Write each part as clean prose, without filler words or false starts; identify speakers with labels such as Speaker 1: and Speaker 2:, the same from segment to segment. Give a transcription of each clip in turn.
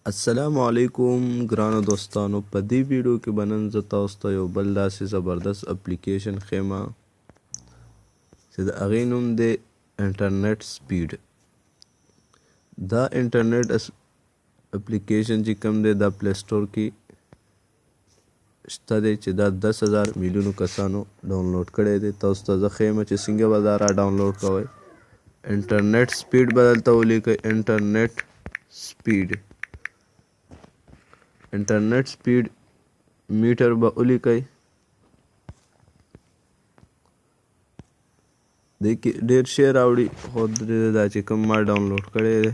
Speaker 1: السلام علیکم ګرانو دوستانو. په دې ویډیو کې به نن زه تاسو ته یو بل داسې زبردست اپلیکیشن ښیم چې د هغې نوم دی انټرنیټ سپیډ. دا انټرنیټ اپلیکیشن چې کوم دی دا پلی سټور کې شته دی چې دا 10,000 میلیونو کسانو ډاونلوډ کړی دی. تاسو ته زه ښیم چې څنګه به دا را ډاونلوډ کوئ. انټرنیټ سپیډ به دلته ولیکئ، انټرنیټ سپیډ، انټرنیټ سپیډ میټر به ولیکئ. دې کې ډېر شی راوړي خو دا چې کوم ما ډاونلوډ کړی دی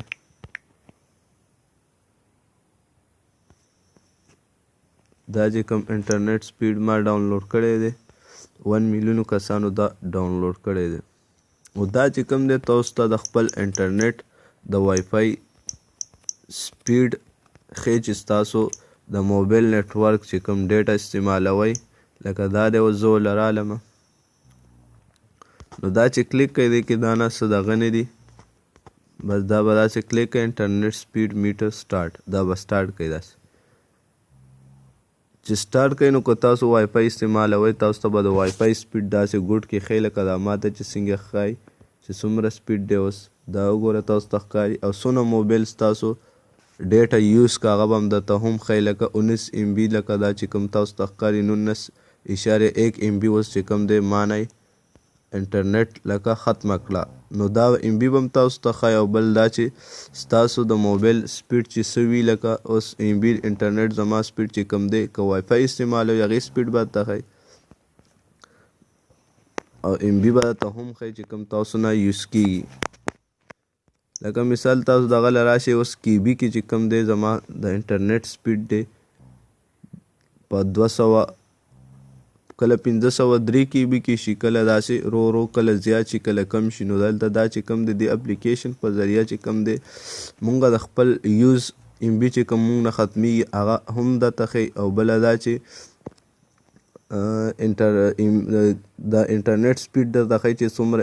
Speaker 1: دا چې کوم انټرنیټ سپیډ ما ډاونلوډ کړی دی 1 میلیونو کسانو دا ډاونلوډ کړی دی. او دا چې کوم دی تاسو ته د خپل انټرنیټ د وای فای سپیډ ښیي چې ستاسو د موبایل نیټورک چې کوم ډیټا استعمالوئ، لکه دا دی اوس زه ولرالمه. نو دا چې کلیک کوئ دی کې دا نه څه دغه نه دي، بس دا به داسې کلیک کوئ انټرنیټ سپیډ میټر سټارټ، دا به سټارټ کوئ. داسې چې سټارټ کوئ نو که تاسو وای فای استعمالوئ تاسو ته به د وای فای سپیډ داسې ګوټ کې ښیي لکه دا ماته چې څنګه ښایي چې څومره سپیډ دی. اوس دا وګوره تاسو ته ښکاري او څونه موبایل ستاسو ډیټا یوز که هغه به هم درته هم ښیي لکه 19 MB، لکه دا چې کوم تاسو ته ښکاري 19.1 MB اوس چې کوم دی ما نه انټرنیټ لکه ختمه کړه. نو دا MB به هم تاسو ته ښایي. او بل دا چې ستاسو د موبایل سپیډ چې څه وي، لکه اوس MB انټرنیټ زما سپیډ چې کوم دی که وای فای استعمالوي هغې سپیډ به درته ښایي او MB به درته هم ښایي چې کوم تاسو نه یوز کېږي. لکه مثال تاسو دغه له راشئ اوس KB کې چې کوم دی زما د انټرنیټ سپیډ دی په 200 کله 503 KB کې شي، کله داسې رو کله زیات شي کله کم شي. نو دلته دا چې کوم دی د اپلیکیشن په ذریعه چې کوم دی مونږ د خپل یوز MB چې کوم مونږ نه ختمیږي هغه هم درته ښیي. او بله دا چې د انټرنیټ سپیډ درته ښیي چې څومره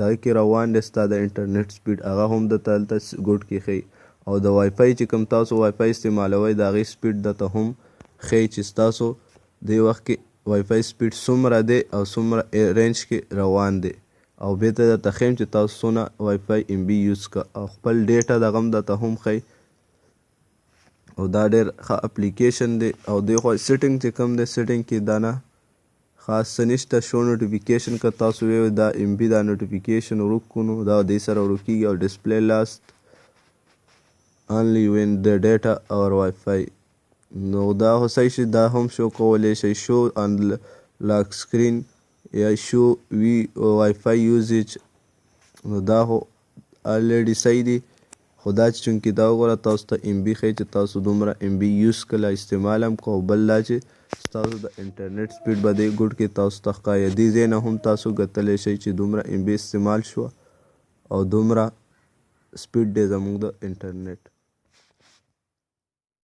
Speaker 1: دغه کې روان دی ستا د انټرنیټ سپیډ، هغه هم درته هلته ګوټ کې ښیي. او د وای فای چې کوم تاسو وای فای استعمالوئ د هغې سپیډ درته هم ښیي چې ستاسو دې وخت کې وای فای سپیډ څومره دی او څومره رینج کې روان دی. او بېرته درته ښیم چې تاسو څونه وای فای MB یوز کړه او خپل ډیټا دغه هم درته هم ښیي. او دا ډېر ښه اپلیکیشن دی. او دې خوا سیټینګ چې کوم دی سیټینګ کې دا نه خاص څه نشته. شو نوټیفیکیشن که تاسو ویو دا MB دا نوټیفیکیشن ورک کړو نو دا دې سره ورک کېږي. او ډسپلی لاست only when the data or Wi-Fi. نو دا خو صحیح شي، دا هم شو کولی شئ شو آن لاک سکرین یا شو وی وای فای یوزیج. نو دا خو الریډي صحیح دي، خو دا چې چونکې دا وګوره تاسو ته MB ښیي چې تاسو دومره MB یوز کړله استعمال هم کړه. او بل دا چې ستاسو د انټرنیټ سپیډ به دې ګوټ کې تاسو ته ښکاري. دې ځای نه هم تاسو کتلی شئ چې دومره MB استعمال شوه او دومره سپیډ دی زموږ د انټرنیټ.